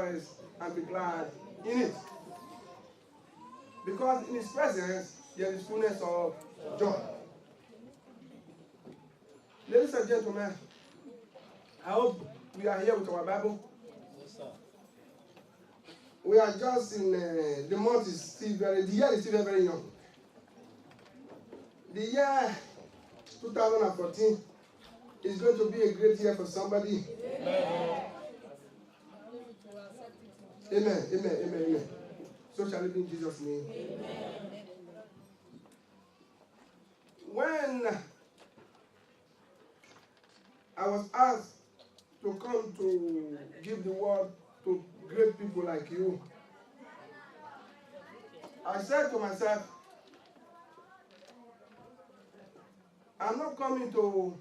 rejoice and be glad in it. Because in his presence there is fullness of joy. Ladies and gentlemen, I hope we are here with our Bible. We are just in the month is still the year is still very young. The year 2014 is going to be a great year for somebody. Amen, amen, amen, amen. So shall it be in Jesus' name. Amen. When I was asked to come to give the word to great people like you, I said to myself, I'm not coming to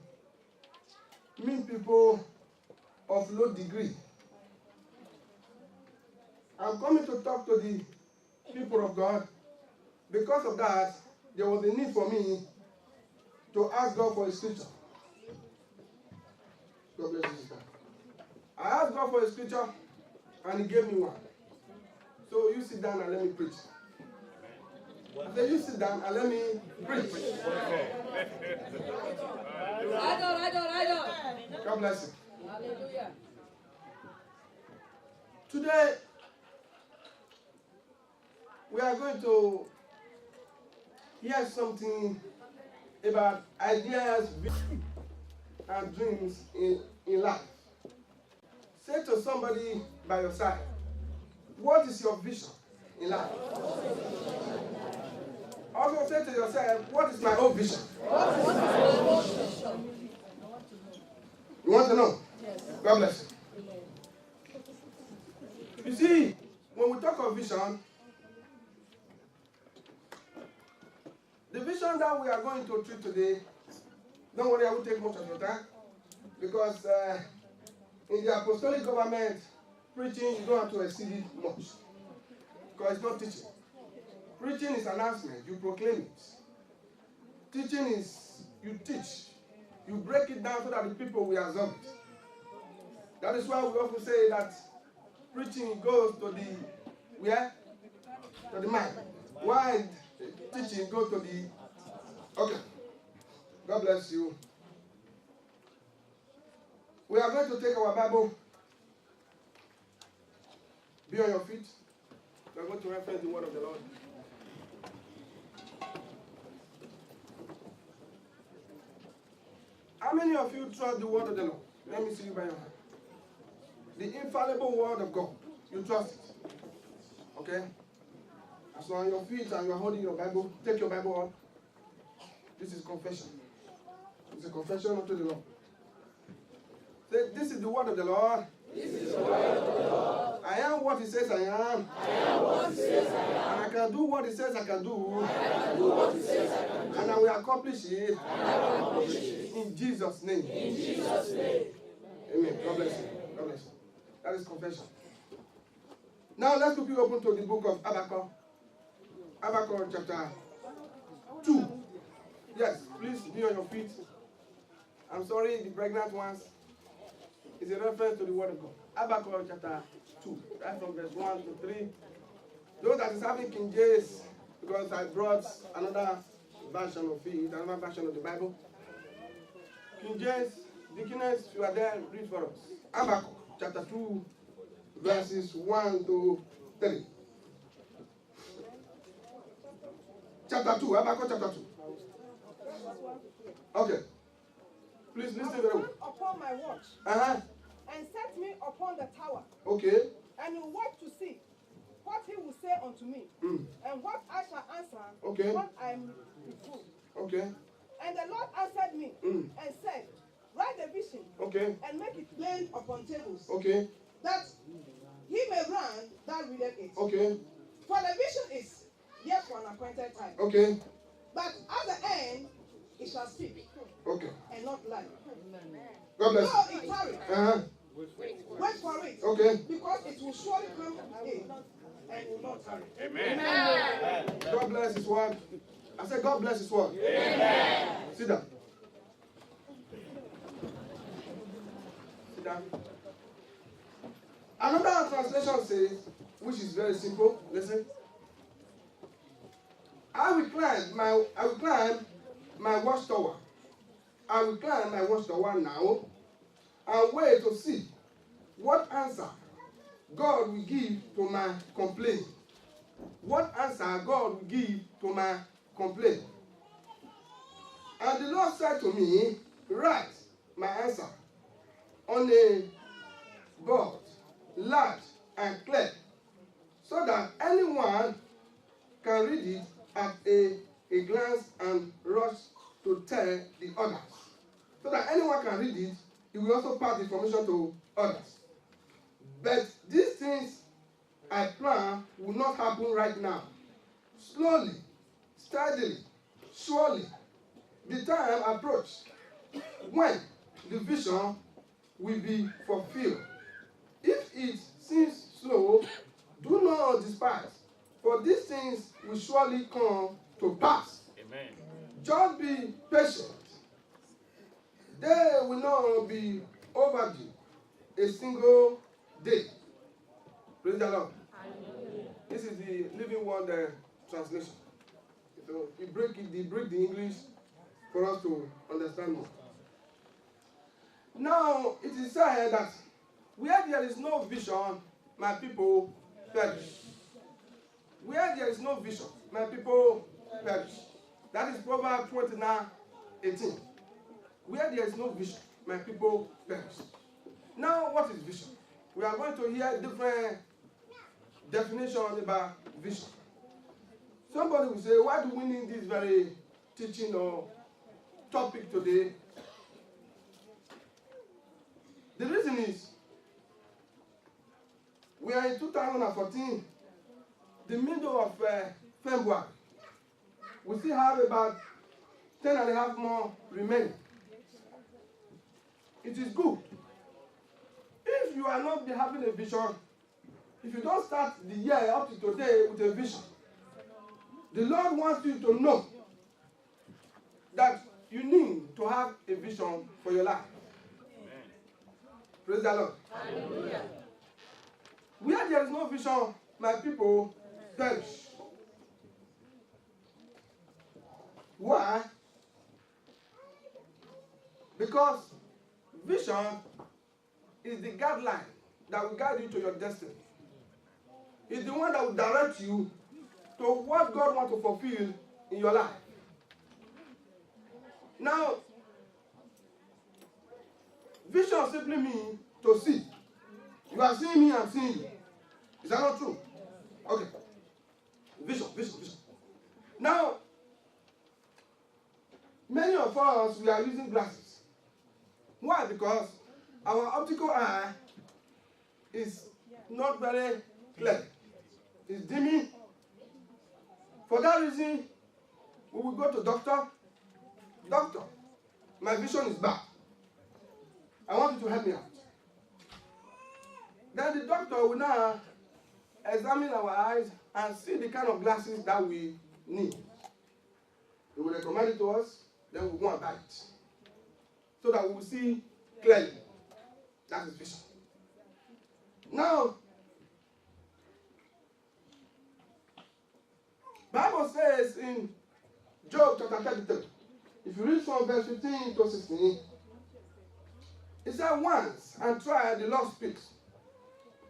meet people of low degree. I'm coming to talk to the people of God. Because of that, there was a need for me to ask God for a scripture. God bless you, sister. I asked God for a scripture, and He gave me one. So you sit down and let me preach. I said, you sit down and let me preach. God bless you. Hallelujah. Today, we are going to hear something about ideas and dreams in life. Say to somebody by your side, what is your vision in life? Also say to yourself, what is my own vision? You want to know? Yes. God bless you. You see, when we talk of vision, the vision that we are going to treat today, don't worry, I will take much of your time, because in the apostolic government, preaching, you don't have to exceed it much, because it's not teaching. Preaching is announcement, you proclaim it. Teaching is, you teach. You break it down so that the people will absorb it. That is why we often say that preaching goes to the, where? To the mind. Why teaching goes to the, okay. God bless you. We are going to take our Bible. Be on your feet. We are going to reference the word of the Lord. How many of you trust the word of the Lord? Let me see you by your hand. The infallible word of God. You trust it. Okay? As you're on your feet and you're holding your Bible, take your Bible up. This is confession. It's a confession unto the Lord. Say, this is the word of the Lord. This is the word of the Lord. I am what He says I am. I am what He says I am. And I can do what He says I can do. And I can do what He says I can do. And I will accomplish it. And I will accomplish it. In Jesus' name. In Jesus' name. Amen. God bless you. God bless you. That is confession. Now let's quickly open to the book of Habakkuk. Habakkuk chapter 2. Yes, please be on your feet. I'm sorry, the pregnant ones. It's a reference to the word of God. Habakkuk chapter 2, right from verse 1 to 3. Those that is having King James, because I brought another version of it, another version of the Bible. King James, Deaconess, you are there, read for us. Habakkuk chapter 2, verses 1 to 3. Chapter 2, Habakkuk chapter 2. Okay. Please listen very well. Upon my watch, and set me upon the tower. Okay. And you watch to see what He will say unto me, and what I shall answer when I am before. Okay. And the Lord answered me and said, write the vision, and make it plain upon tables, that he may run that readeth it. For the vision is yet for an appointed time. But at the end it shall speak. And not lie. God bless so you. It tarry. Wait for it. Because it will surely come in and will not tarry. Amen. God bless His word. I said God bless His word. Amen. Sit down. Sit down. Another translation says, which is very simple, listen. I will climb my watchtower. I will climb my watchtower now and wait to see what answer God will give to my complaint. What answer God will give to my complaint. And the Lord said to me, write my answer on a board, large and clear, so that anyone can read it at a glance and rush to tell the others. So that anyone can read it, he will also pass the information to others. But these things I plan will not happen right now. Slowly, steadily, surely, the time approaches when the vision will be fulfilled. If it seems slow, do not despise, for these things will surely come to pass. Amen. Just be patient. They will not be overdue a single day. Praise the Lord. This is the Living Word translation. So they break the English for us to understand more. Now it is said that where there is no vision, my people perish. Where there is no vision, my people perish. That is Proverbs 29:18. Where there is no vision, my people perish. Now, what is vision? We are going to hear different definitions about vision. Somebody will say, why do we need this very teaching or topic today? The reason is, we are in 2014, the middle of February. We still have about 10 and a half more remaining. It is good. If you are not having a vision, if you don't start the year up to today with a vision, the Lord wants you to know that you need to have a vision for your life. Amen. Praise the Lord. Hallelujah. Where there is no vision, my people perish. Why? Because vision is the guideline that will guide you to your destiny. It's the one that will direct you to what God wants to fulfill in your life. Now, vision simply means to see. You are seeing me, I'm seeing you. Is that not true? Okay. Vision. Now, many of us, we are using glasses. Why? Because our optical eye is not very clear. It's dimming. For that reason, we will go to doctor. Doctor, my vision is bad. I want you to help me out. Then the doctor will now examine our eyes and see the kind of glasses that we need. He will recommend it to us, then we go and buy it. So that we will see clearly. That is vision. Now, Bible says in Job chapter 33, if you read from verse 15 to 16, it said, once and try the Lord speaks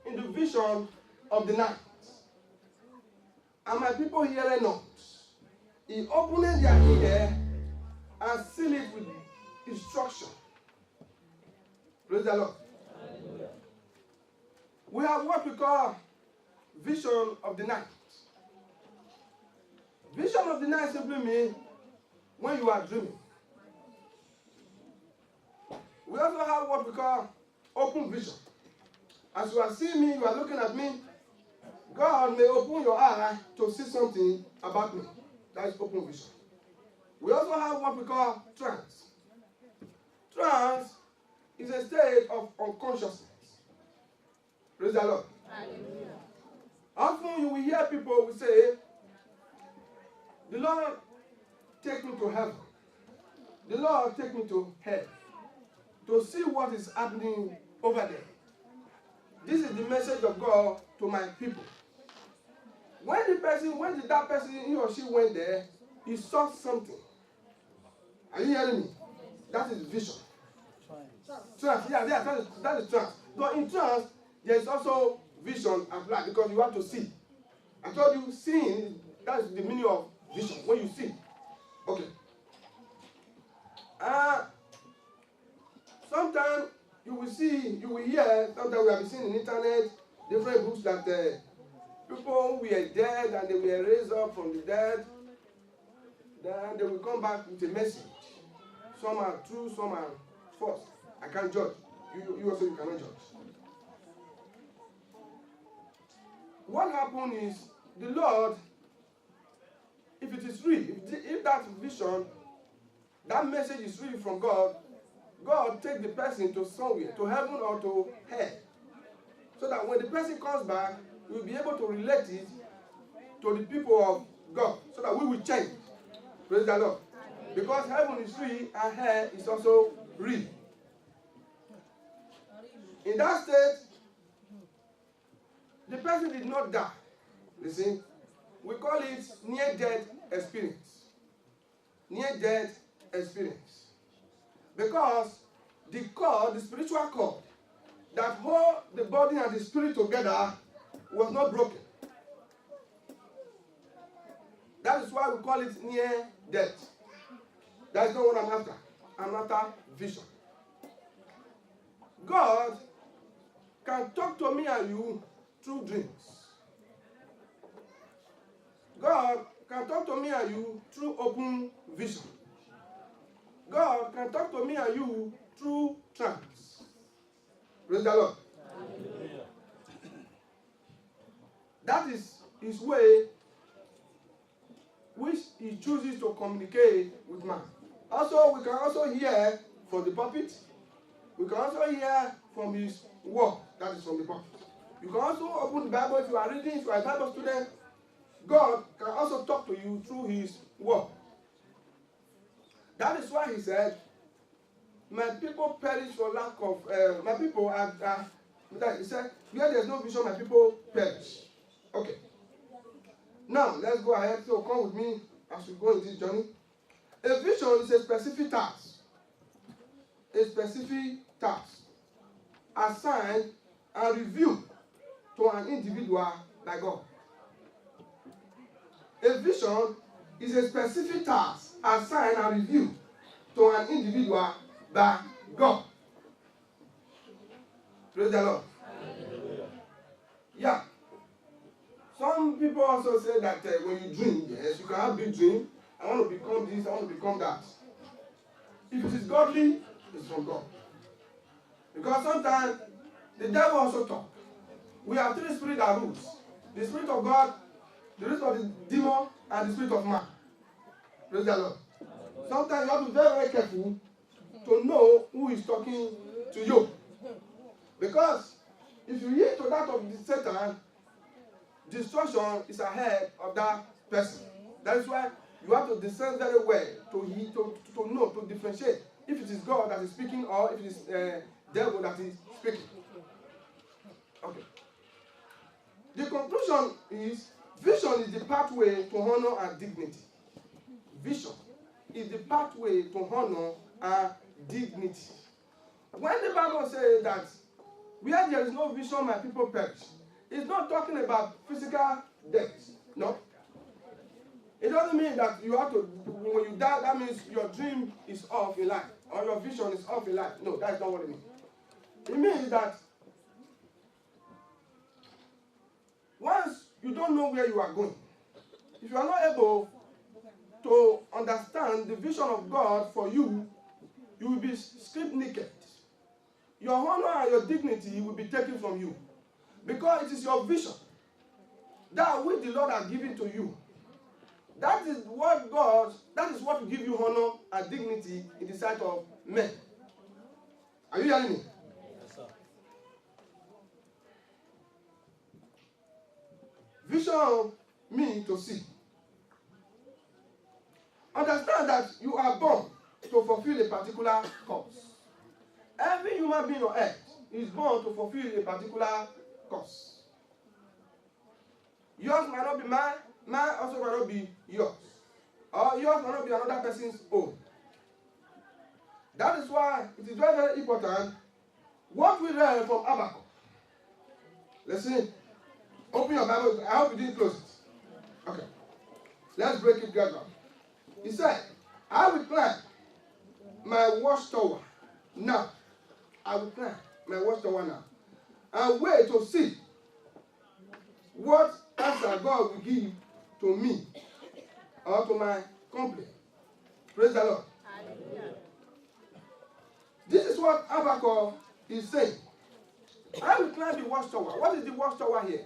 in the vision of the night. And my people hear it not. He opened their ear and sealed it with instruction. Praise the Lord. Hallelujah. We have what we call vision of the night. Vision of the night simply means when you are dreaming. We also have what we call open vision. As you are seeing me, you are looking at me, God may open your eye to see something about me. That is open vision. We also have what we call trance. Trance is a state of unconsciousness. Praise the Lord. Hallelujah. Often you will hear people will say, the Lord take me to heaven. The Lord take me to hell to see what is happening over there. this is the message of God to my people. When that person, he or she went there, he saw something. Are you hearing me? That is vision. Trance. Yeah, that is trance. So in trance, there is also vision applied because you have to see. I told you, seeing, that is the meaning of vision, when you see. Okay. Sometimes you will see, you will hear, sometimes we have seen in the internet, different books that people were dead and they were raised up from the dead. Then they will come back with a message. Some are true, some are false. I can't judge. You also, you cannot judge. What happened is, the Lord, if it is real, if that vision, that message is real from God, God take the person to somewhere, to heaven or to hell. So that when the person comes back, we will be able to relate it to the people of God. So that we will change. Praise the Lord. Because heaven is real and hell is also real. In that state, the person did not die. You see, we call it near-death experience. Near-death experience. Because the cord, the spiritual cord, that hold the body and the spirit together was not broken. That is why we call it near-death. That is not what I'm after. I'm after vision. God can talk to me and you through dreams. God can talk to me and you through open vision. God can talk to me and you through trance. Praise the Lord. Hallelujah. That is his way which he chooses to communicate with man. Also, we can also hear from the pulpit. We can also hear from his word. That is from the pulpit. You can also open the Bible if you are reading, if you are a Bible student. God can also talk to you through his word. That is why he said, my people perish for lack of, my people are, he said, where there is no vision, my people perish. Okay. Now, let's go ahead. So come with me as we go in this journey. A vision is a specific task. A specific task assigned and revealed to an individual by God. A vision is a specific task assigned and revealed to an individual by God. Praise the Lord. Yeah. Some people also say that when you dream, yes, you can have big dream. I want to become this, I want to become that. If it is godly, it's from God. Because sometimes the devil also talks. We have three spirits that rules. The spirit of God, the spirit of the demon, and the spirit of man. Praise the Lord. Sometimes you have to be very, very careful to know who is talking to you. Because if you yield to that of the Satan, destruction is ahead of that person. That is why you have to discern very well to know, to differentiate if it is God that is speaking or if it is devil that is speaking. Okay. The conclusion is vision is the pathway to honor and dignity. Vision is the pathway to honor and dignity. When the Bible says that where there is no vision, my people perish, it's not talking about physical death. No. It doesn't mean that you have to, when you die, that means your dream is off in life, or your vision is off in life. No, that's not what it means. It means that once you don't know where you are going, if you are not able to understand the vision of God for you, you will be stripped naked. Your honor and your dignity will be taken from you. Because it is your vision that which the Lord has given to you. That is what will give you honor and dignity in the sight of men. Are you hearing me? Yes, sir. Vision means to see. Understand that you are born to fulfill a particular cause. Every human being on earth is born to fulfill a particular cause. Yours might not be mine, mine also might not be yours. Or yours might not be another person's own. That is why it is very, very important what we read from Habakkuk. Listen, open your Bible. I hope you didn't close it. Okay. Let's break it gradually. He said, I will climb my watchtower now. I will climb my watchtower now. And wait to see what answer God will give to me or to my company. Praise the Lord. Hallelujah. This is what Habakkuk is saying. I will climb the watchtower. What is the watchtower here?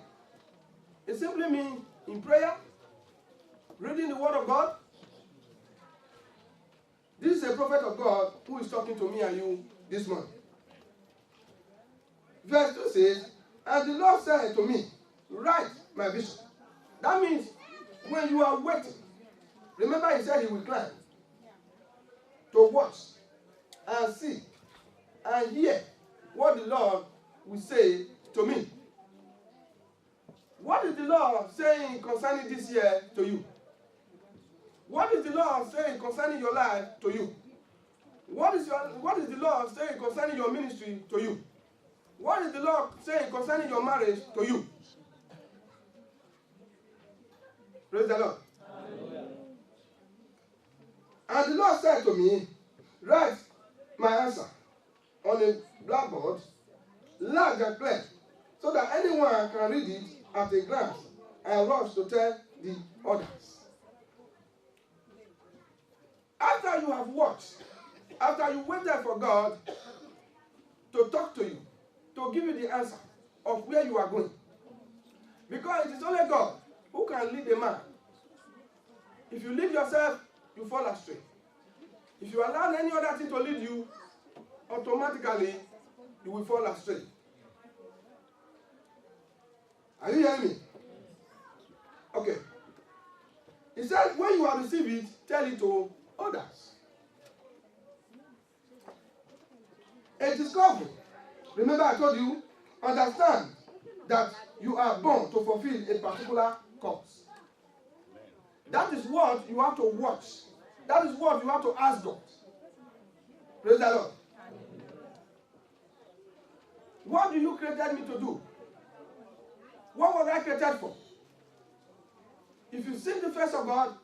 It simply means in prayer, reading the word of God. This is a prophet of God who is talking to me and you this morning. Verse 2 says, and the Lord said to me, write my vision. That means when you are waiting, remember he said he will climb to watch and see and hear what the Lord will say to me. What is the Lord saying concerning this year to you? What is the Lord saying concerning your life to you? What is the Lord saying concerning your ministry to you? What is the Lord saying concerning your marriage to you? Praise the Lord. Hallelujah. And the Lord said to me, write my answer on a blackboard, large and clear, so that anyone can read it at a glance and rush to tell the others. After you have watched, after you waited for God to talk to you, to give you the answer of where you are going. Because it is only God who can lead a man. If you lead yourself, you fall astray. If you allow any other thing to lead you, automatically you will fall astray. Are you hearing me? Okay. He said, when you have received it, tell it to others. A discovery. Remember I told you, understand that you are born to fulfill a particular cause. That is what you have to watch. That is what you have to ask God. Praise the Lord. What do you created me to do? What was I created for? If you seek the face of God,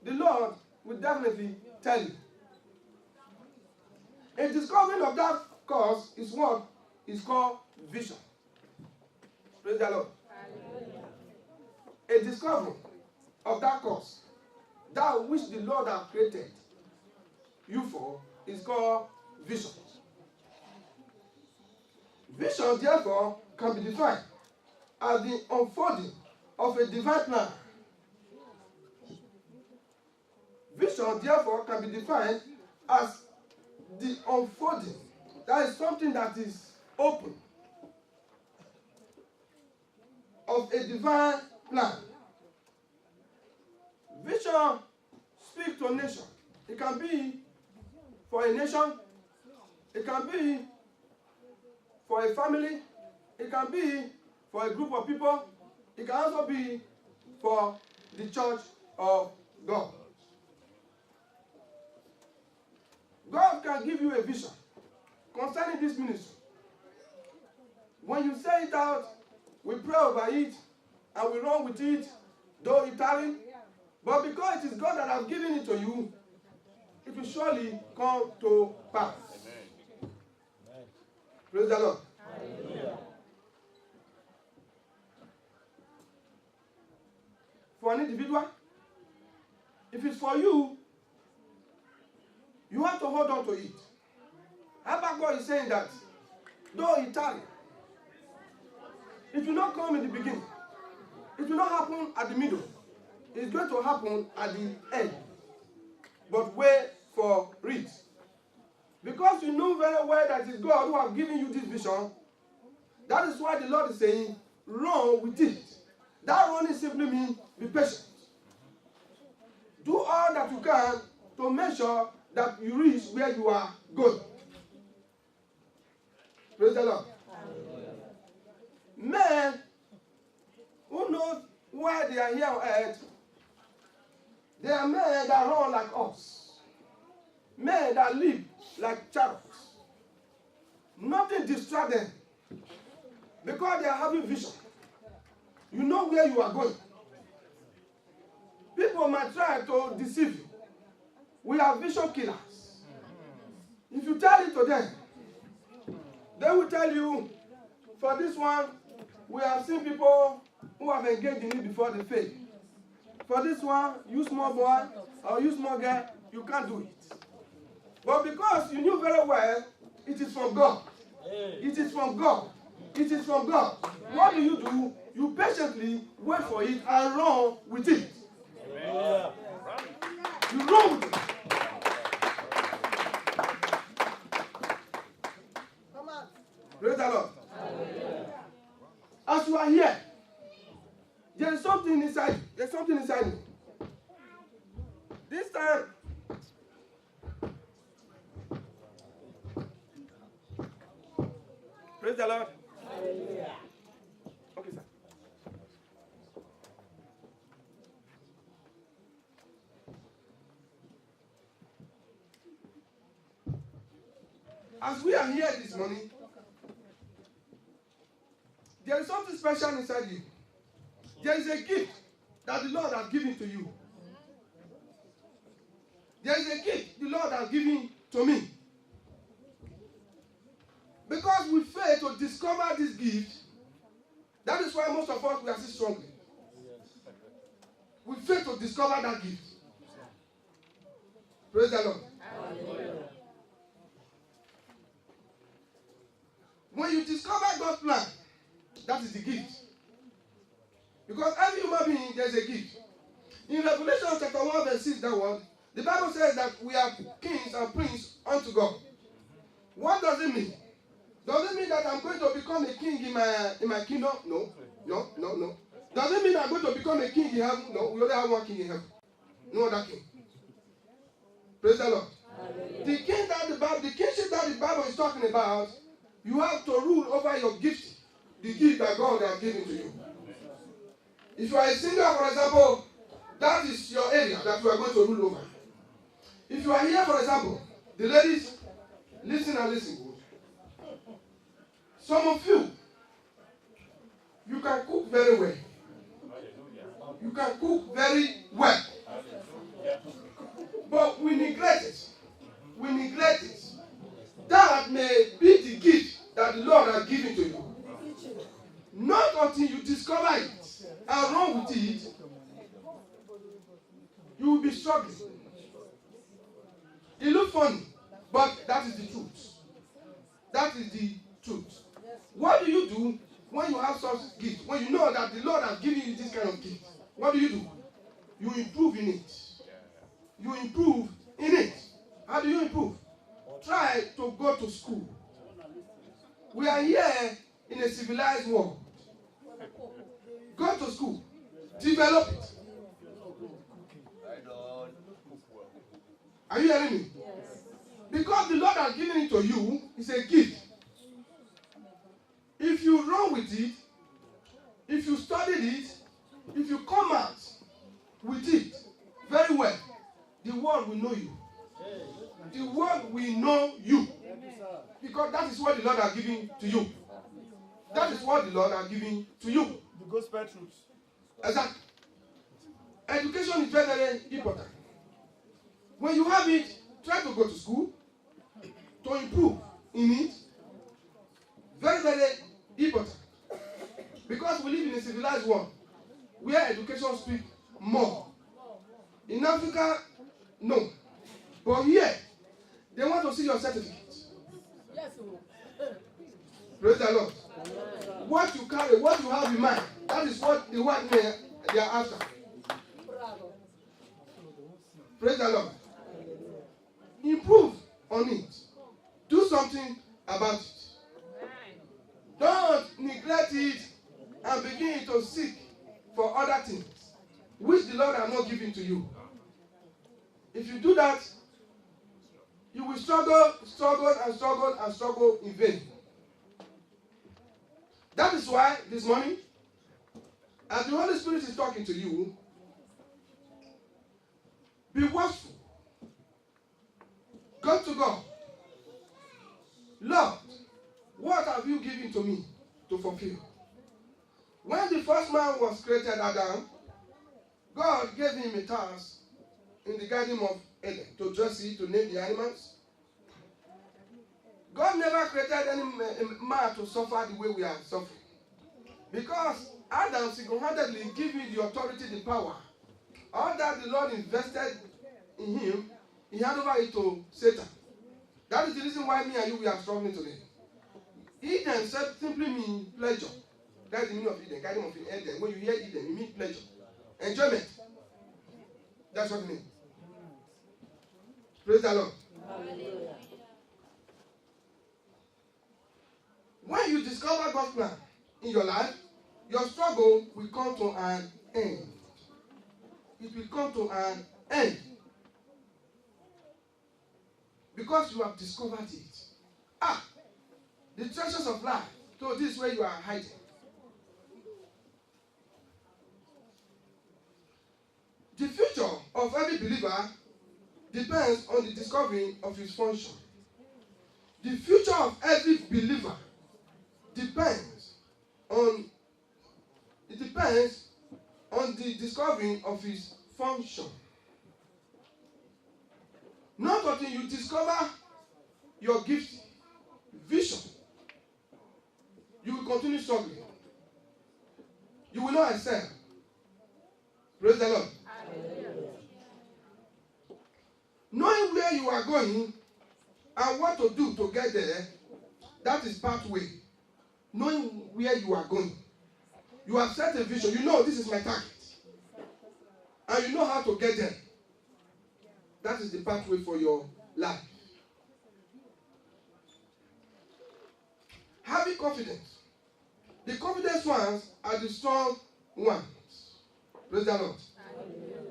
the Lord will definitely tell you. A discovery of that cause is what is called vision. Praise the Lord. A discovery of that cause, that which the Lord has created you for, is called vision. Vision, therefore, can be defined as the unfolding of a divine plan. Vision, therefore, can be defined as the unfolding. That is something that is open of a divine plan. Vision speaks to a nation. It can be for a nation. It can be for a family. It can be for a group of people. It can also be for the church of God. God can give you a vision concerning this ministry. When you say it out, we pray over it and we run with it, though it tarry. But because it is God that has given it to you, it will surely come to pass. Amen. Praise the Lord. Hallelujah. For an individual, if it's for you, you have to hold on to it. Habakkuk is saying that, though it tarry, it will not come in the beginning. It will not happen at the middle. It's going to happen at the end. But wait for it. Because you know very well that it's God who has given you this vision, that is why the Lord is saying, run with it. That running simply means be patient. Do all that you can to make sure that you reach where you are going. Praise the Lord. Men who know why they are here on earth, they are men that run like us. Men that live like chariots. Nothing distracts them. Because they are having vision. You know where you are going. People might try to deceive you. We are vision killers. If you tell it to them, they will tell you, for this one, we have seen people who have engaged in it before they fail. For this one, you small boy or you small girl, you can't do it. But because you knew very well, it is from God. It is from God. It is from God. What do? You patiently wait for it and run with it. You run with it. Come on. Praise the Lord. As you are here, there is something inside you. There's something inside you. This time, praise the Lord. Okay, sir. As we are here this morning, there is something special inside you. There is a gift that the Lord has given to you. There is a gift the Lord has given to me. Because we fail to discover this gift, that is why most of us we are still struggling. We fail to discover that gift. Praise the Lord. When you discover God's plan, that is the gift. Because every human being, there is a gift. In Revelation chapter 1 verse 6, that one, the Bible says that we are kings and princes unto God. What does it mean? Does it mean that I'm going to become a king in my kingdom? No. Does it mean I'm going to become a king in heaven? No, we only have one king in heaven. No other king. Praise the Lord. The kingship that the Bible is talking about, you have to rule over your gift, the gift that God has given to you. If you are a singer, for example, that is your area that you are going to rule over. If you are here, for example, the ladies, listen and listen. Some of you, you can cook very well. You can cook very well. But we neglect it. We neglect it. That may be the gift that the Lord has given to you. Not until you discover it and run with it, you will be struggling. It looks funny, but that is the truth. That is the truth. What do you do when you have such gift? When you know that the Lord has given you this kind of gift, what do? You improve in it. You improve in it. How do you improve? Try to go to school. We are here in a civilized world. Go to school. Develop it. Are you hearing me? Yes. Because the Lord has given it to you, it's a gift. If you run with it, if you studied it, if you come out with it very well, the world will know you. The world will know you. Because that is what the Lord has given to you. That is what the Lord has given to you. The gospel truth. Exactly. Education is very, very important. When you have it, try to go to school to improve in it. Very, very important. Because we live in a civilized world where education speaks more. In Africa, no. But here, they want to see your certificate. Yes. Praise the Lord. What you carry, what you have in mind, that is what the white men they are after. Praise the Lord. Improve on it. Do something about it. Don't neglect it and begin to seek for other things which the Lord has not given to you. If you do that, you will struggle in vain. That is why this morning, as the Holy Spirit is talking to you, be watchful. Go to God. Lord, what have you given to me to fulfill? When the first man was created, Adam, God gave him a task in the Garden of Eden to dress it, to name the animals. God never created any man to suffer the way we are suffering. Because Adam single-handedly gave you the authority, the power. All that the Lord invested in him, he handed over it to Satan. That is the reason why me and you we are struggling today. Eden simply means pleasure. That's the meaning of Eden, Garden of Eden. When you hear Eden, it means pleasure. Enjoyment. That's what it means. Praise the Lord. Hallelujah. When you discover God's plan in your life, your struggle will come to an end. It will come to an end. Because you have discovered it. The treasures of life. So this is where you are hiding. The future of every believer depends on the discovery of his function. The future of every believer depends on the discovery of his function. Not until you discover your gift, vision, you will continue struggling. You will not excel. Praise the Lord. Hallelujah. Knowing where you are going and what to do to get there, that is pathway. Knowing where you are going. You have set a vision. You know this is my target. And you know how to get there. That is the pathway for your life. Having confidence. The confident ones are the strong ones. Praise the Lord. Hallelujah.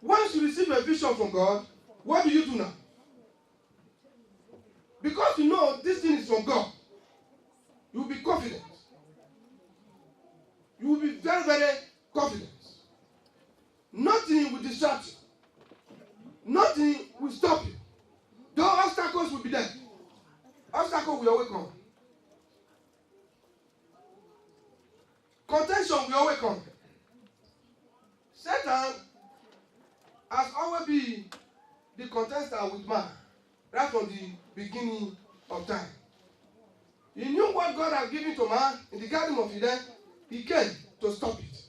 Once you receive a vision from God, what do you do now? Because you know this thing is from God, you will be confident. You will be very, very confident. Nothing will distract you. Nothing will stop you. Though obstacles will be there, obstacles will always come. Contention will always come. Satan has always been the contestant with man right from the beginning of time. He knew what God had given to man in the Garden of Eden. He came to stop it.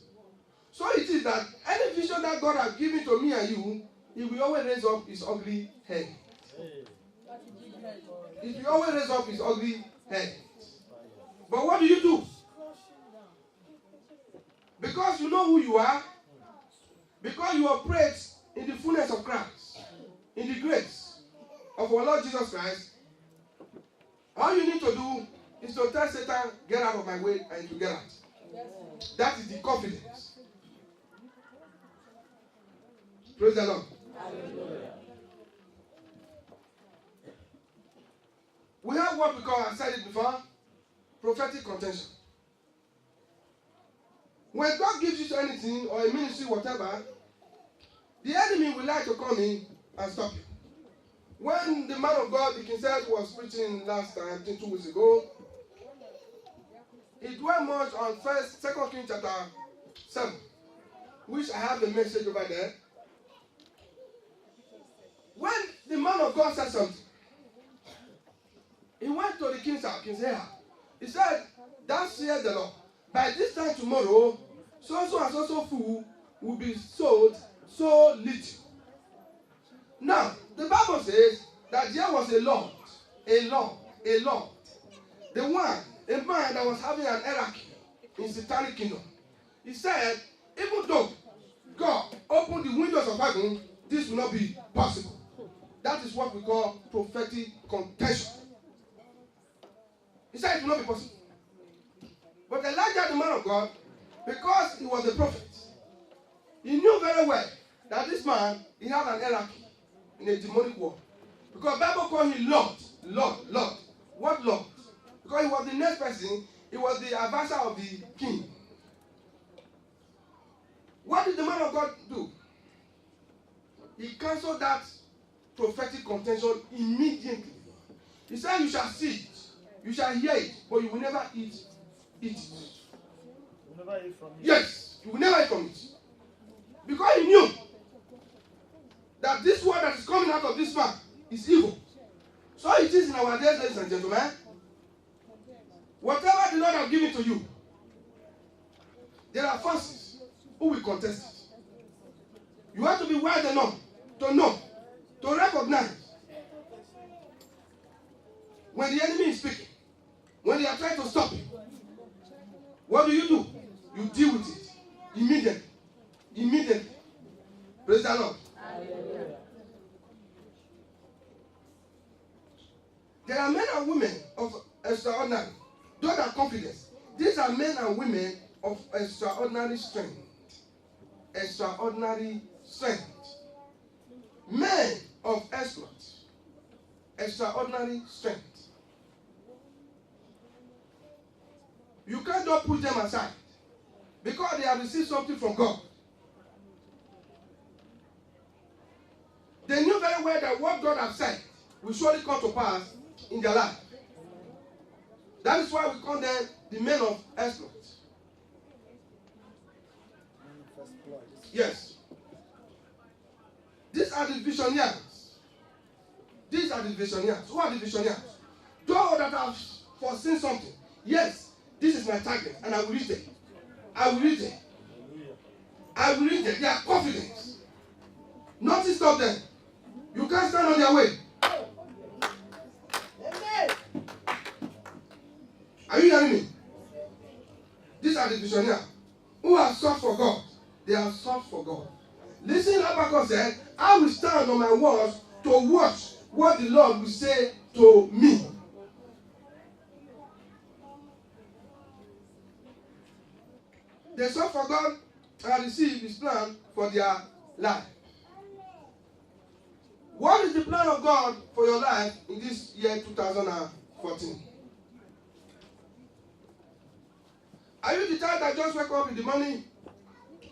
So it is that any vision that God has given to me and you, he will always raise up his ugly head. He will always raise up his ugly head. But what do you do? Because you know who you are, because you operate in the fullness of Christ, in the grace of our Lord Jesus Christ, all you need to do is to tell Satan, get out of my way, and to get out. That is the confidence. Praise the Lord. Hallelujah. We have what we call, I said it before, prophetic contention. When God gives you anything or a ministry, whatever, the enemy will like to come in and stop you. When the man of God, the King said, was preaching last time, I think 2 weeks ago, it dwelt much on 2 Kings chapter 7, which I have the message over there. When the man of God said something, he went to the king's house, King Ahab. He said, thus saith the Lord, by this time tomorrow, so and so food will be sold so little. Now, the Bible says that there was a Lord. The one, a man that was having an hierarchy in satanic kingdom. He said, even though God opened the windows of heaven, this will not be possible. That is what we call prophetic contention. He said it will not be possible. But Elijah, the man of God, because he was a prophet, he knew very well that this man, he had an hierarchy in a demonic war. Because the Bible called him Lord. What Lord? Because he was the next person. He was the advisor of the king. What did the man of God do? He cancelled that prophetic contention immediately. He said, you shall see it, you shall hear it, but you will never eat it. You will never eat from it. Yes, you will never eat from it. Because he knew that this word that is coming out of this man is evil. So it is in our days, ladies and gentlemen. Whatever the Lord has given to you, there are forces who will contest it. You have to be wise enough to know, to recognize when the enemy is speaking, when they are trying to stop you. What do? You deal with it immediately. Immediately. Praise the Lord. Hallelujah. There are men and women of extraordinary. Those are confidence. These are men and women of extraordinary strength. Extraordinary strength. Men of exploit. Extraordinary strength. You can't just put them aside because they have received something from God. They knew very well that what God has said will surely come to pass in their life. That is why we call them the men of exploit. Yes. These are the visionaries. These are the visionaries. Who are the visionaries? Those that have foreseen something. Yes, this is my target, and I will reach it. I will reach it. I will reach it. They are confident. Nothing stop them. You can't stand on their way. Amen. Are you hearing me? These are the visionaries who have sought for God. They have sought for God. Listen, Habakkuk said, I will stand on my walls to watch what the Lord will say to me. They sought for God and received His plan for their life. What is the plan of God for your life in this year 2014? Are you the type that just wake up in the morning,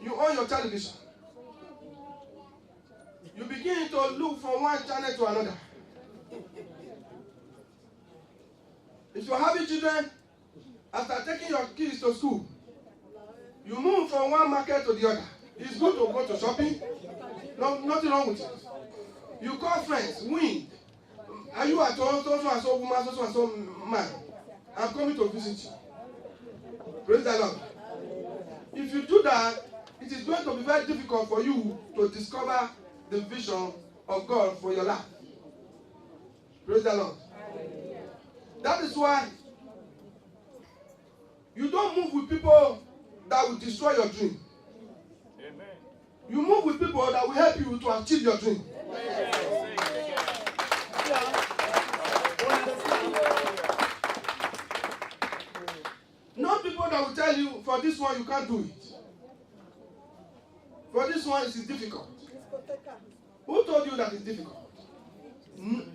you own your television, you begin to look from one channel to another? If you're having children, after taking your kids to school, you move from one market to the other. It's good to go to shopping. No, nothing wrong with it. You call friends, win. Are you at home? So woman, so man. I'm coming to visit you. Praise the Lord. If you do that, it is going to be very difficult for you to discover the vision of God for your life. Praise the Lord. That is why you don't move with people that will destroy your dream. Amen. You move with people that will help you to achieve your dream. Not people that will tell you, for this one you can't do it. For this one it is difficult. Who told you that it's difficult?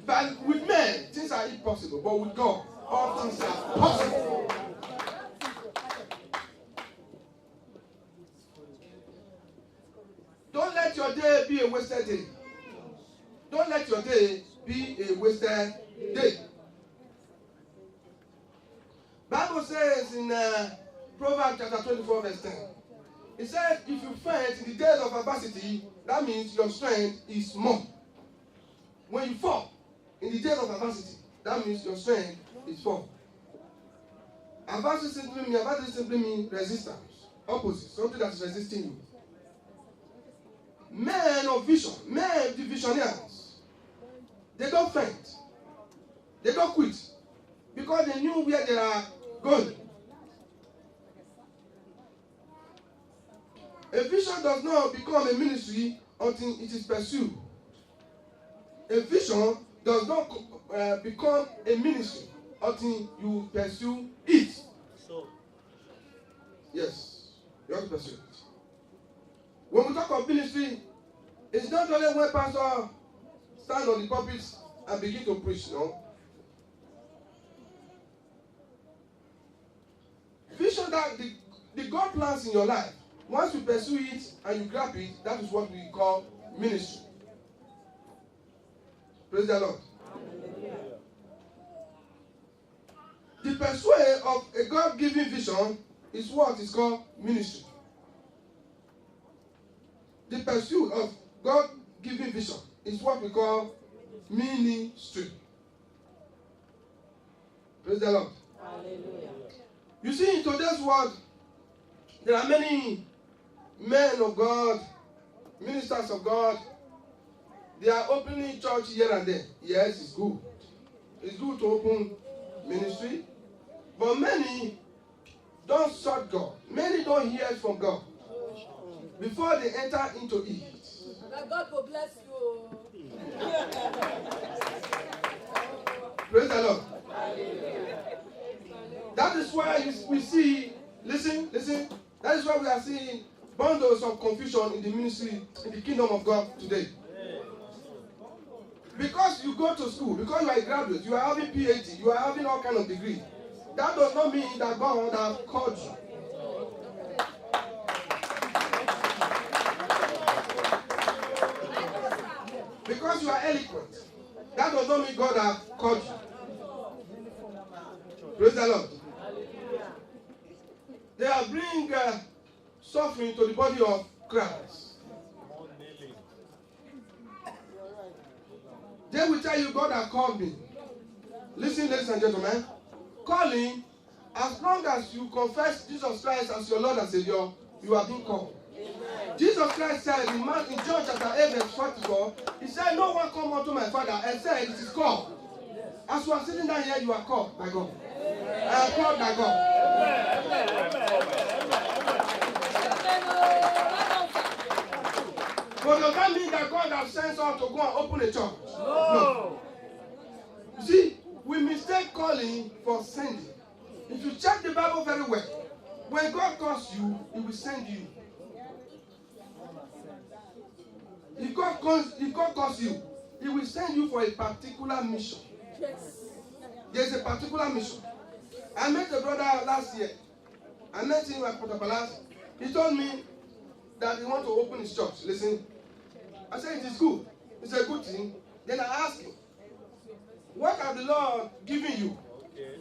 But with men, things are impossible. But with God, all things are possible. Don't let your day be a wasted day. Don't let your day be a wasted day. Bible says in Proverbs chapter 24 verse 10. It says, if you faint in the days of adversity, that means your strength is small. When you fall in the days of adversity, that means your strength is small. Adversity simply means resistance, opposite, something that is resisting you. Men of vision, men, the visionaries, they don't faint. They don't quit. Because they knew where they are going. A vision does not become a ministry until it is pursued. A vision does not become a ministry until you pursue it. So, yes, you have to pursue it. When we talk of ministry, it's not only when pastor stand on the pulpit and begin to preach, no. the God plans in your life, once you pursue it and you grab it, that is what we call ministry. Praise the Lord. The pursuit of a God-given vision is what is called ministry. The pursuit of God-given vision is what we call ministry. Praise the Lord. Hallelujah. You see, in today's world, there are many men of God, ministers of God. They are opening church here and there. Yes, it's good. It's good to open ministry. But many don't serve God. Many don't hear from God before they enter into it. That God will bless you. Praise the Lord. That is why we see, listen, that is why we are seeing bundles of confusion in the ministry, in the kingdom of God today. Because you go to school, because you are a graduate, you are having PhD, you are having all kind of degree. That does not mean that God has called you. Because you are eloquent, that does not mean God has called you. Praise the Lord. They are bringing suffering to the body of Christ. They will tell you, God has called me. Listen, ladies and gentlemen. Calling, as long as you confess Jesus Christ as your Lord and Savior, you are being called. Amen. Jesus Christ said in John chapter 8 verse 44, he said, no one come unto my Father except it is called. As you are sitting down here, you are called by God. I am called by God. But does that mean that God has sent us to go and open a church? No. You see, we mistake calling for sending. If you check the Bible very well, when God calls you, He will send you. If God calls you, He will send you for a particular mission. There's a particular mission. I met a brother last year. I met him at Port Palace. He told me that he wants to open his church. Listen, I said it is good. It's a good thing. Then I asked him, what have the Lord given you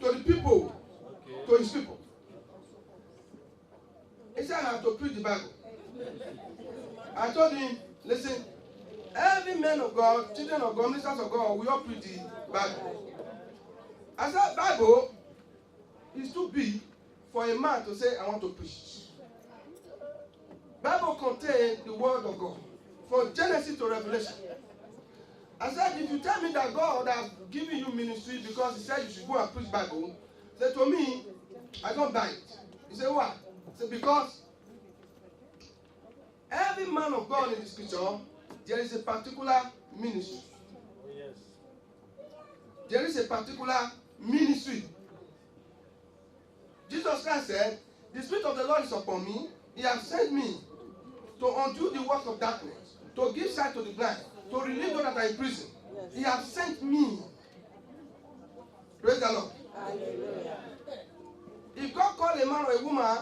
to the people, to His people? He said, I have to preach the Bible. I told him, listen, every man of God, children of God, ministers of God, we all preach the Bible. I said, Bible is too big for a man to say, I want to preach. Bible contains the word of God, from Genesis to Revelation. I said, if you tell me that God has given you ministry because He said you should go and preach Bible, he said, to me, I don't buy it. He said, why? I said, because every man of God in the scripture, there is a particular ministry. There is a particular ministry. Jesus Christ said, the Spirit of the Lord is upon me. He has sent me to undo the work of darkness, to give sight to the blind, to release those that are in prison. He has sent me. Praise the Lord. Hallelujah. If God calls a man or a woman,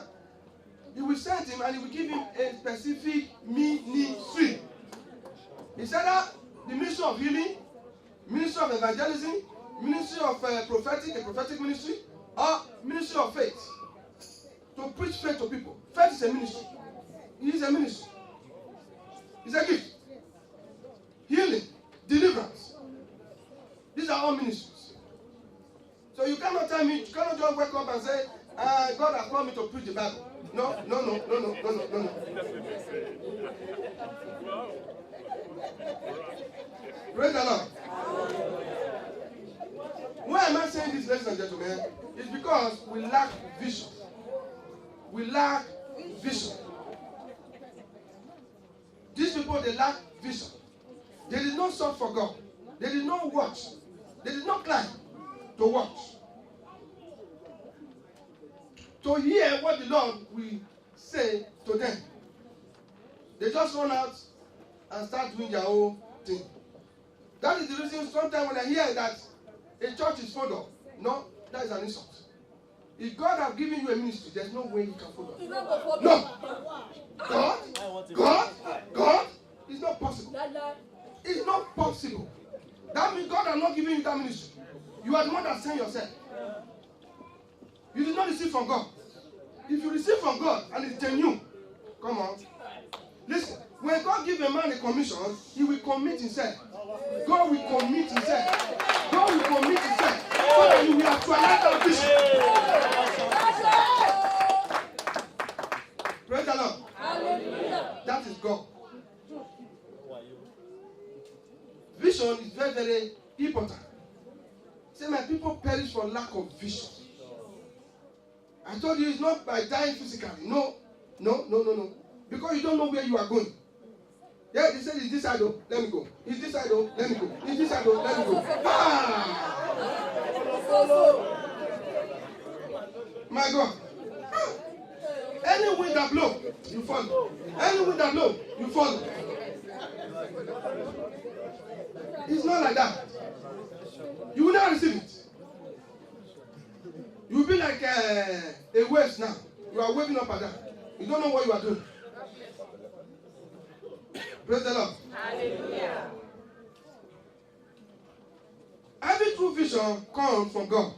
He will send him and He will give him a specific ministry. He said that the ministry of healing, ministry of evangelism, ministry of a prophetic ministry, or ministry of faith. To preach faith to people. Faith is a ministry. It is a ministry. It's a gift. Healing, deliverance. These are all ministries. So you cannot tell me, you cannot just wake up and say, God has called me to preach the Bible. No. Praise the Lord. Why am I saying this, ladies and gentlemen? It's because we lack vision. We lack vision. These people, they lack vision. They did not search for God. They did not watch. They did not climb to watch. To hear what the Lord will say to them. They just run out and start doing their own thing. That is the reason sometimes when I hear that a church is full of, no, that is an insult. If God has given you a ministry, there's no way you can follow. He's not going to follow. No. God, it's not possible. It's not possible. That means God has not given you that ministry. You are the one that sent yourself. You did not receive from God. If you receive from God and it's genuine, come on. Listen, when God gives a man a commission, he will commit himself. God will commit himself. God will commit himself. So that you will actualize that vision. Praise the Lord. Hallelujah. That is God. Vision is very, very important. Say, my people perish for lack of vision. I told you it's not by dying physically. No. Because you don't know where you are going. Yeah, they said it's this side, oh, let me go. It's this side, oh, let me go. It's this side, oh, let me go. My God. Any wind that blow, you follow. Any wind that blow, you follow. It's not like that. You will not receive it. You will be like a wave now. You are waving up and down. You don't know what you are doing. Praise the Lord. Hallelujah. Every true vision comes from God.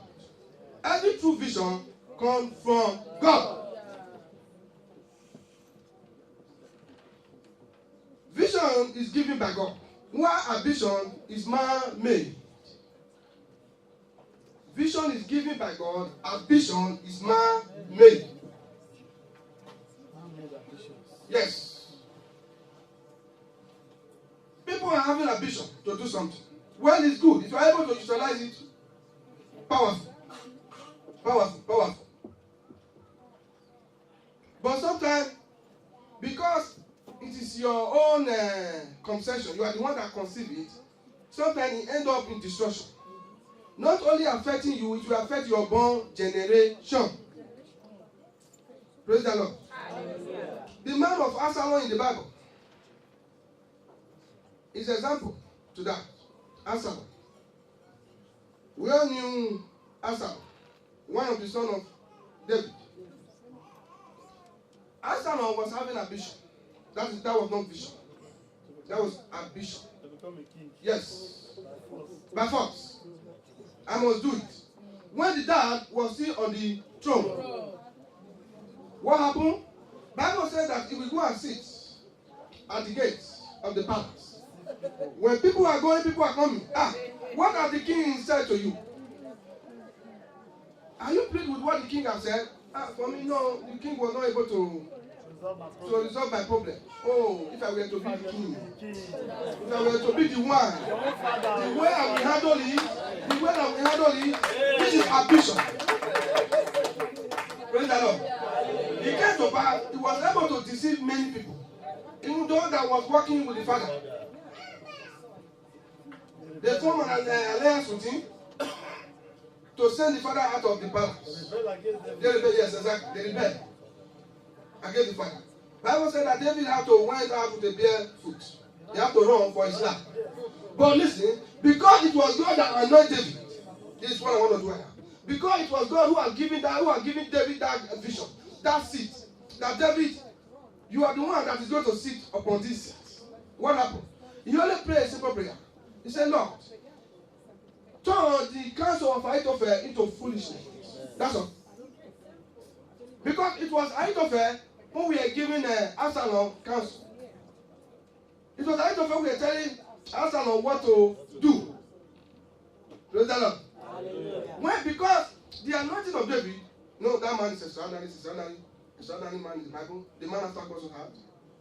Every true vision comes from God. Vision is given by God. While a vision is man-made. Vision is given by God. A vision is man-made. Yes. People are having a vision to do something. Well, it's good. If you are able to utilize it, powerful. But sometimes, because it is your own concession, you are the one that conceive it, sometimes it ends up in destruction. Not only affecting you, it will affect your born generation. Praise the Lord. Hallelujah. The man of Absalom in the Bible is an example to that. Absalom. We all knew Absalom, one of the sons of David. Absalom was having ambition. That was not vision. That was ambition. To become a king. Yes. By force. I must do it. When the dad was still on the throne, what happened? Bible said that he will go and sit at the gates of the palace. When people are going, people are coming. What has the king said to you? Are you pleased with what the king has said? For me, no. The king was not able to resolve my problem. Oh, if I were to be the king, if I were to be the one, the way I will handle it, this is ambition. Praise the Lord. He came to pass, he was able to deceive many people, even though that was working with the father. They formed an alliance with him to send the father out of the palace. They rebelled, yes, exactly. They rebelled against the father. Bible said that David had to went out with a bare foot. He had to run for his life. But listen, because it was God that anointed David, this is what I want to do right now. Because it was God who had given David that vision, that seat. That David, you are the one that is going to sit upon this seat. What happened? He only prayed a simple prayer. He said, Lord, turn the counsel of Ahithophel into foolishness. That's all. Because it was Ahithophel who we are giving Absalom counsel. It was Ahithophel who we are telling Absalom what to do. Praise the Lord. When, because the anointing of David, that man is extraordinary man in the Bible, the man after God's heart.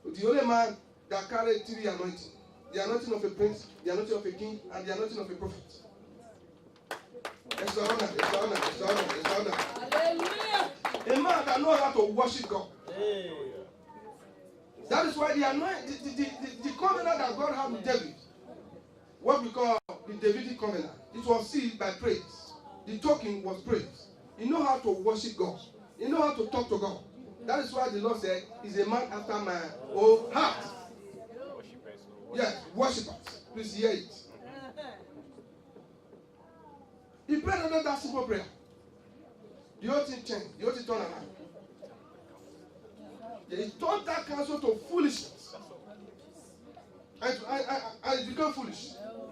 The only man that carried three anointings. The anointing of a prince, the anointing of a king, and the anointing of a prophet. Extraordinary. Hallelujah. A man that knows how to worship God. Hey. That is why the covenant that God had with David, what we call the Davidic covenant, it was sealed by praise. The token was praise. You know how to worship God. You know how to talk to God. That is why the Lord said, he's a man after my own heart. Yes, worshippers. Please hear it. He prayed under that simple prayer. The whole thing changed. The whole thing turned around. He turned that council to foolishness. And it became foolish.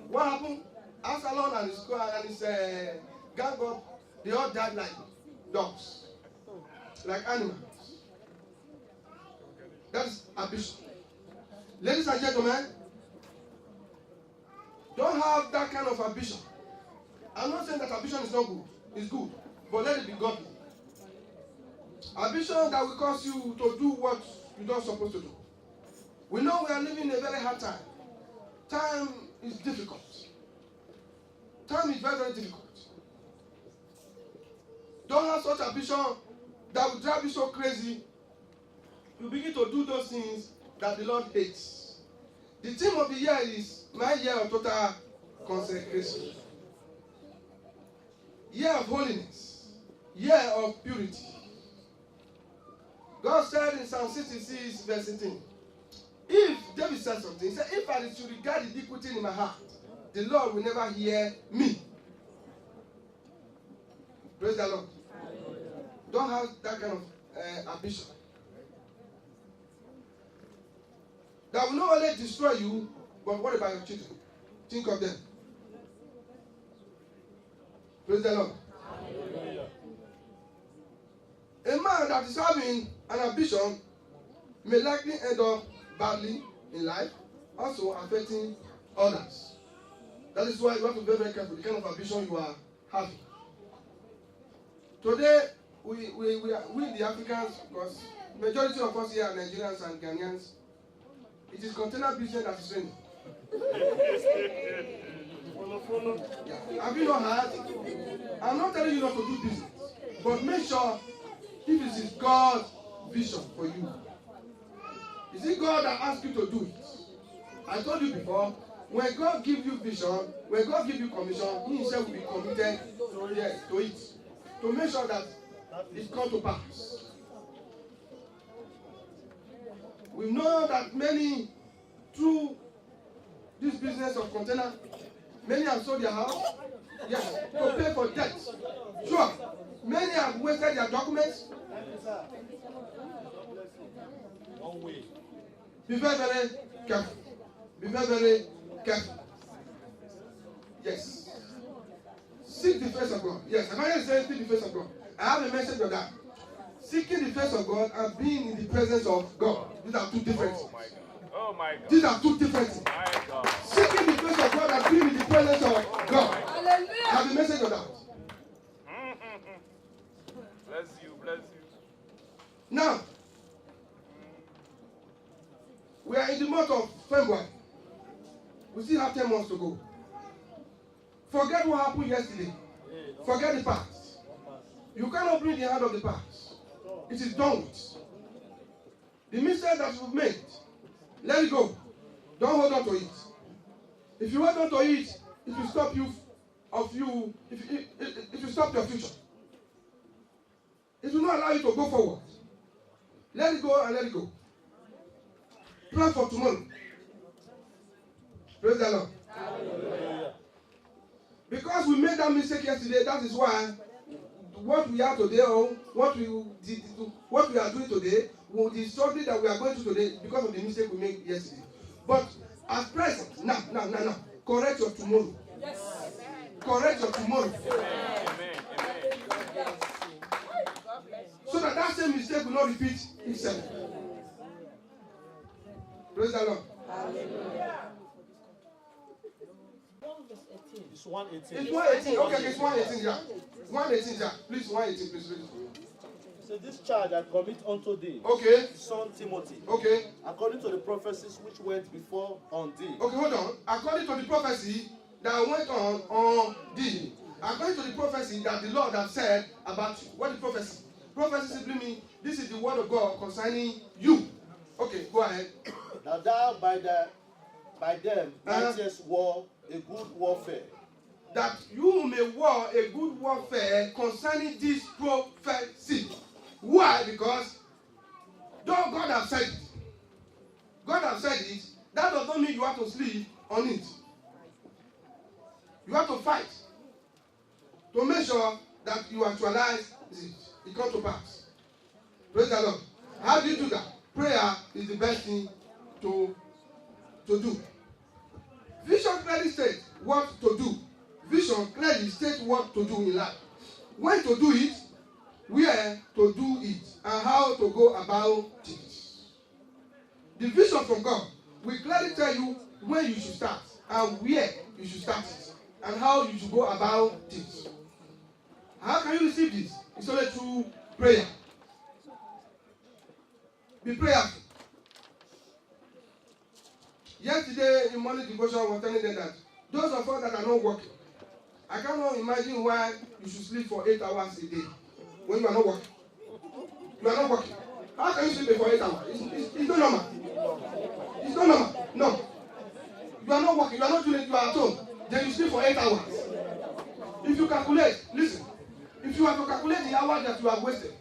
What happened? Absalom and his gang up, they all died like dogs, like animals. That's ambition. Ladies and gentlemen, don't have that kind of ambition. I'm not saying that ambition is not good. It's good. But let it be godly. Ambition that will cause you to do what you're not supposed to do. We know we are living in a very hard time. Time is difficult. Time is very, very difficult. Don't have such ambition that will drive you so crazy. You begin to do those things that the Lord hates. The theme of the year is my year of total consecration. Year of holiness. Year of purity. God said in Psalm 66, verse 18, if David said something, he said, if I should regard iniquity in my heart, the Lord will never hear me. Praise the Lord. Don't have that kind of ambition. That will not only destroy you, but what about your children? Think of them. Praise the Lord. A man that is having an ambition may likely end up badly in life, also affecting others. That is why you have to be very, very careful the kind of ambition you are having. Today, we the Africans, because majority of us here are Nigerians and Ghanaians, it is container business that is training. Yeah. Have you not heard? I'm not telling you not to do business, but make sure if it is God's vision for you. Is it God that asked you to do it? I told you before, when God gives you vision, when God gives you commission, He Himself will be committed to it. To make sure that it comes to pass. We know that many, through this business of container, many have sold their house, yes, to pay for debt. Sure, many have wasted their documents. Be very, very careful. Be very, very careful. Yes. Seek the face of God. Yes, am I saying seek the face of God? I have a message on that. Seeking the face of God and being in the presence of God. These are two different things. Oh my God. These are two different things. My God. Seeking the face of God and being in the presence of God. Hallelujah. I have a message on that. Bless you, bless you. Now, we are in the month of February. We still have 10 months to go. Forget what happened yesterday. Forget the past. You cannot bring the hand of the past. It is done with. The mistake that you've made, let it go. Don't hold on to it. If you hold on to it, it will stop you it will stop your future. It will not allow you to go forward. Let it go and let it go. Plan for tomorrow. Praise the Lord. Hallelujah. Because we made that mistake yesterday, that is why what we are today, or what we are doing today, the struggle that we are going through today, because of the mistake we made yesterday. But at present, now, correct your tomorrow. Yes. Correct your tomorrow. Amen. So that same mistake will not repeat itself. Praise the Lord. Hallelujah. It's 118. It's 118. Okay, it's 118. Yeah. 118. Yeah. Please, 118. Please read it. So this charge I commit unto thee, Okay. son Timothy, Okay. according to the prophecies which went before on thee. Okay, hold on. According to the prophecy that went on thee, according to the prophecy that the Lord has said about you. What is prophecy? Prophecy simply means this is the word of God concerning you. Okay, go ahead. That thou by them mightest war a good warfare. That you may war a good warfare concerning this prophecy. Why? Because though God has said it, that does not mean you have to sleep on it. You have to fight to make sure that you actualize It comes to pass. Praise the Lord. How do you do that? Prayer is the best thing to do. Vision clearly states what to do. Vision clearly states what to do in life. When to do it, where to do it, and how to go about it. The vision from God will clearly tell you when you should start, and where you should start it, and how you should go about it. How can you receive this? It's only through prayer. Be prayerful. Yesterday in morning devotion, I was telling them that those of us that are not working, I cannot imagine why you should sleep for 8 hours a day when you are not working. You are not working. How can you sleep for 8 hours? It's not normal. It's not normal. No. You are not working. You are not doing it. You are at home. Then you sleep for 8 hours. If you calculate, listen. If you have to calculate the hour that you have wasted,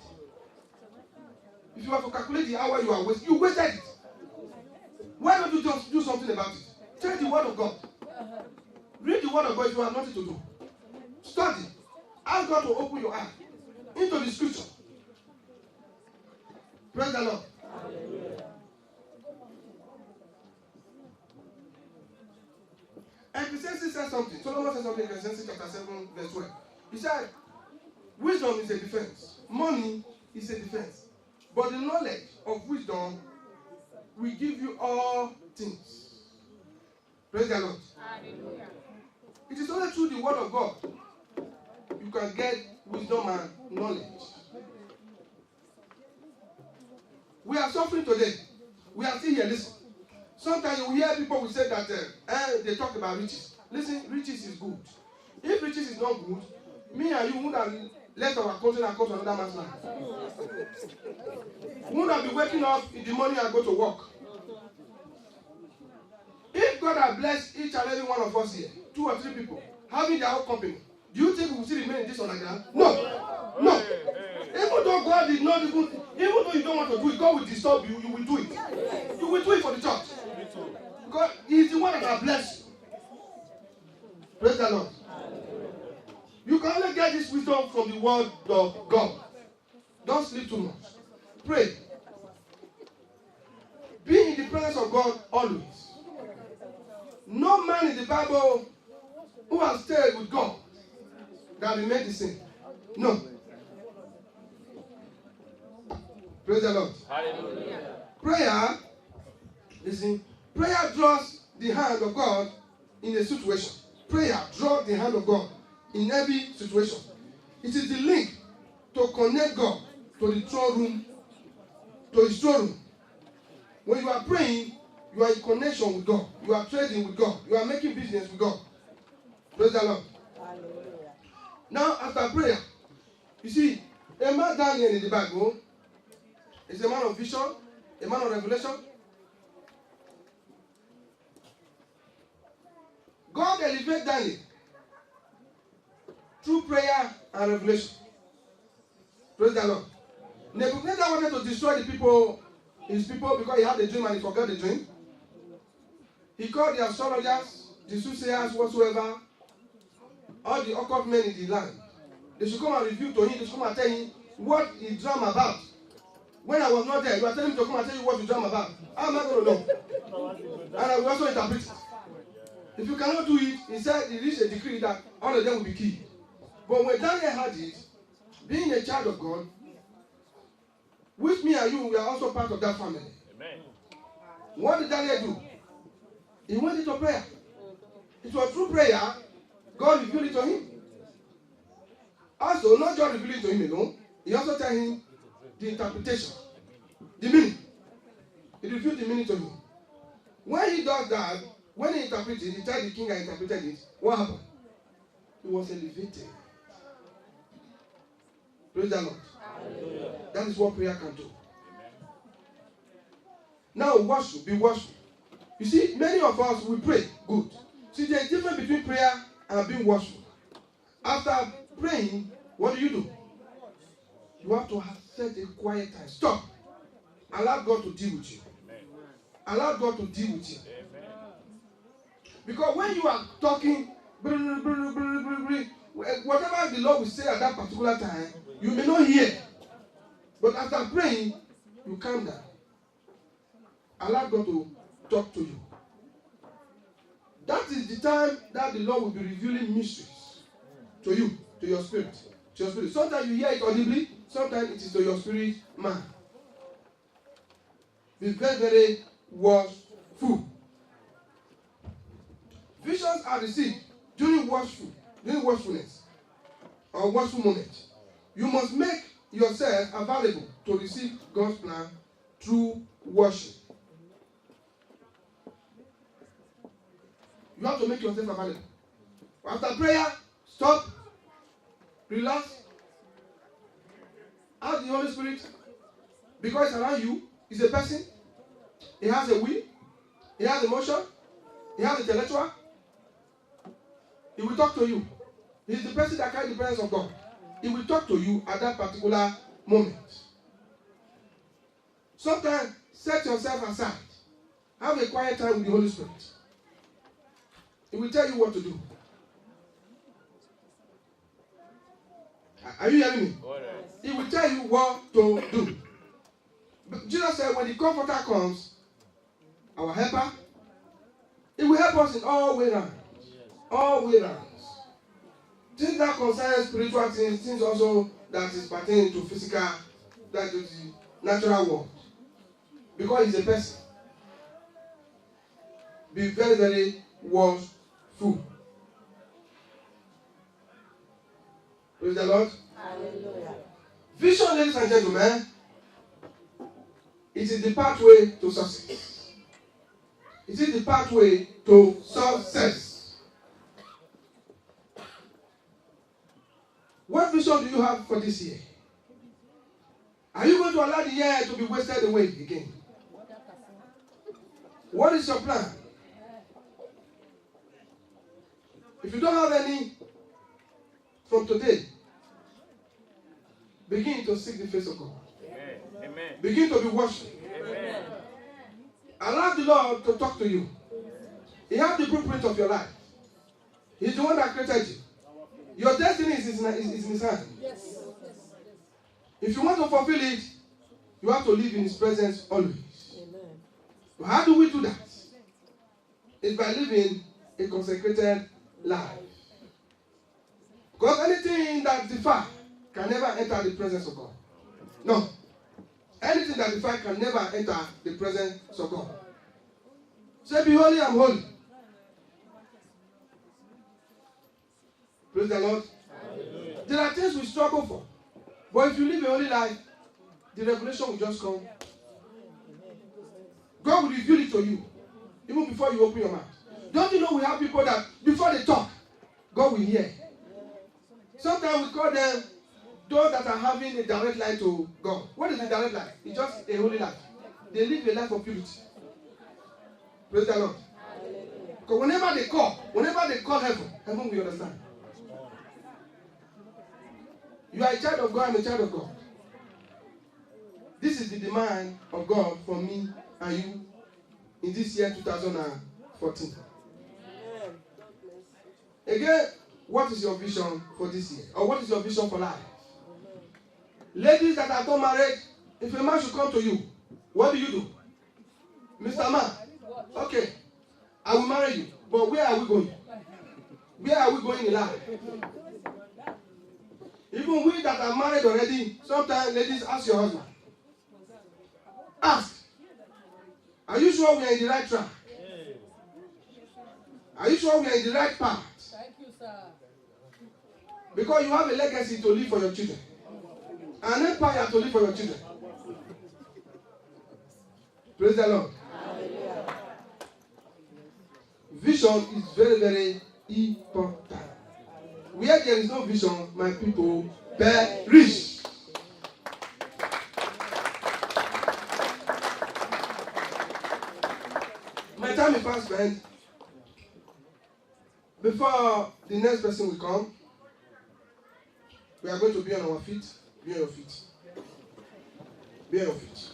if you have to calculate the hour you are wasting, you wasted it. Why don't you just do something about it? Check the word of God. Read the word of God if you have nothing to do. Study. Ask God to open your eye into the scripture. Praise the Lord. Ecclesiastes said something. Solomon said something in Ecclesiastes chapter 7, verse 12. He said, wisdom is a defense. Money is a defense. But the knowledge of wisdom will give you all things. Praise the Lord. Hallelujah. It is only through the word of God you can get wisdom and knowledge. We are suffering today. We are still here. Listen. Sometimes you hear people will say that they talk about riches. Listen, riches is good. If riches is not good, me and you would have left our country and come to another man's land. We would have been waking up in the morning and go to work. If God has blessed each and every one of us here, 2 or 3 people, having their own company, do you think we will still remain in this underground? No. No. Even though God did not even though you don't want to do it, God will disturb you, you will do it. You will do it for the church. God is the one that has blessed you. Praise the Lord. You can only get this wisdom from the word of God. Don't sleep too much. Pray. Be in the presence of God always. No man in the Bible who has stayed with God that remained the same. No. Praise the Lord. Hallelujah. Prayer, listen, prayer draws the hand of God in a situation. Prayer draws the hand of God in every situation. It is the link to connect God to the throne room, to his throne room. When you are praying, you are in connection with God. You are trading with God. You are making business with God. Praise the Lord. Hallelujah. Now, after prayer, you see, a man Daniel in the Bible is a man of vision, a man of revelation. God elevated Daniel through prayer and revelation. Praise the Lord. Nebuchadnezzar wanted to destroy the people, his people, because he had a dream and he forgot the dream. He called the astrologers, the soothsayers, whatsoever, all the occult men in the land. They should come and reveal to him, they should come and tell him what he dreamed about. When I was not there, you are telling me to come and tell you what you dreamed about. How am I going to know? And I will also interpret it. If you cannot do it, he said he reached a decree that all of them will be killed. But when Daniel had it, being a child of God, with me and you, we are also part of that family. Amen. What did Daniel do? He went into prayer. It was through prayer God revealed it to him. Also, not just revealed it to him alone, he also told him the interpretation, the meaning. He revealed the meaning to him. When he does that, when he interpreted it, he told the king and interpreted it, what happened? He was elevated. Praise the Lord. Hallelujah. That is what prayer can do. Now, worship, be worship. You see, many of us, we pray, good. See, there is a difference between prayer and being worshipful. After praying, what do? You have to set a quiet time. Stop. Allow God to deal with you. Allow God to deal with you. Because when you are talking, whatever the Lord will say at that particular time, you may not hear. But after praying, you calm down. Allow God to talk to you. That is the time that the Lord will be revealing mysteries to you, to your spirit. To your spirit. Sometimes you hear it audibly, sometimes it is to your spirit man. Be very, very watchful. Visions are received during watchfulness or watchful moment. You must make yourself available to receive God's plan through worship. You have to make yourself available. After prayer, stop, relax, ask the Holy Spirit, because it's around you, it's a person, he has a will, he has emotion, he has intellectual, he will talk to you. He's the person that carries the presence of God. He will talk to you at that particular moment. Sometimes, set yourself aside. Have a quiet time with the Holy Spirit. He will tell you what to do. Are you hearing me? He will tell you what to do. But Jesus said, when the Comforter comes, our helper, he will help us in all way round. All way round. Things that concern spiritual things, things also that is pertaining to physical, that is the natural world. Because he's a person. Be very, very watchful. Praise the Lord. Hallelujah. Vision, ladies and gentlemen, it is the pathway to success. It is the pathway to success. What vision do you have for this year? Are you going to allow the year to be wasted away again? What is your plan? If you don't have any from today, begin to seek the face of God. Amen. Begin to be watchful. Amen. Allow the Lord to talk to you. He has the blueprint of your life. He's the one that created you. Your destiny is in his hand. Yes. If you want to fulfill it, you have to live in his presence always. Amen. So how do we do that? It's by living a consecrated life. Because anything that defies can never enter the presence of God. No. Anything that defies can never enter the presence of God. Say, be holy, I'm holy. Praise the Lord. Hallelujah. There are things we struggle for. But if you live a holy life, the revelation will just come. God will reveal it to you. Even before you open your mouth. Don't you know we have people that before they talk, God will hear. Sometimes we call them those that are having a direct line to God. What is the direct line? It's just a holy life. They live a life of purity. Praise the Lord. Because whenever they call heaven, heaven will understand. You are a child of God, I'm a child of God. This is the demand of God for me and you in this year 2014. Again, what is your vision for this year? Or what is your vision for life? Ladies that are not married, if a man should come to you, what do you do? Mr. Man, okay, I will marry you, but where are we going? Where are we going in life? Even we that are married already, sometimes ladies ask your husband. Ask. Are you sure we are in the right track? Are you sure we are in the right path? Thank you, sir. Because you have a legacy to leave for your children. An empire to leave for your children. Praise the Lord. Hallelujah. Vision is very, very important. Where there is no vision, my people perish. My time is fast spent. Before the next person will come, we are going to be on our feet. Be on your feet. Be on your feet.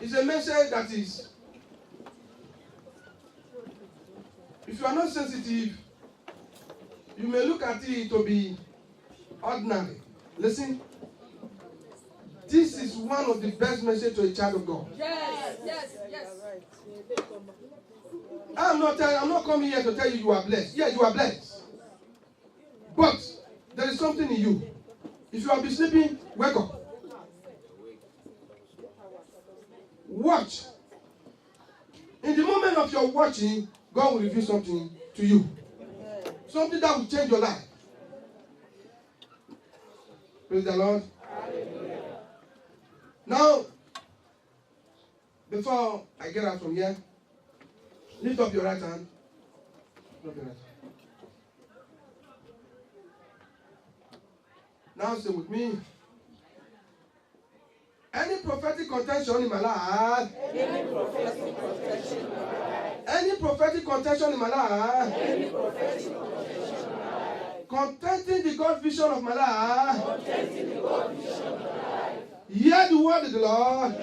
It's a message that is, if you are not sensitive You may look at it to be ordinary. Listen. This is one of the best messages to a child of God. Yes. I'm not coming here to tell you are blessed. Yeah, you are blessed. But there is something in you. If you have been sleeping, wake up. Watch. In the moment of your watching, God will reveal something to you. Something that will change your life. Praise the Lord. Hallelujah. Now, before I get out from here, lift up your right hand. Lift up your right hand. Now say with me. Any prophetic contention in my life. Any prophetic contention in my life. Contesting the God vision of my life. Hear the word of the Lord.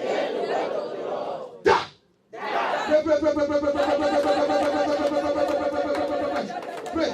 Die. Pray.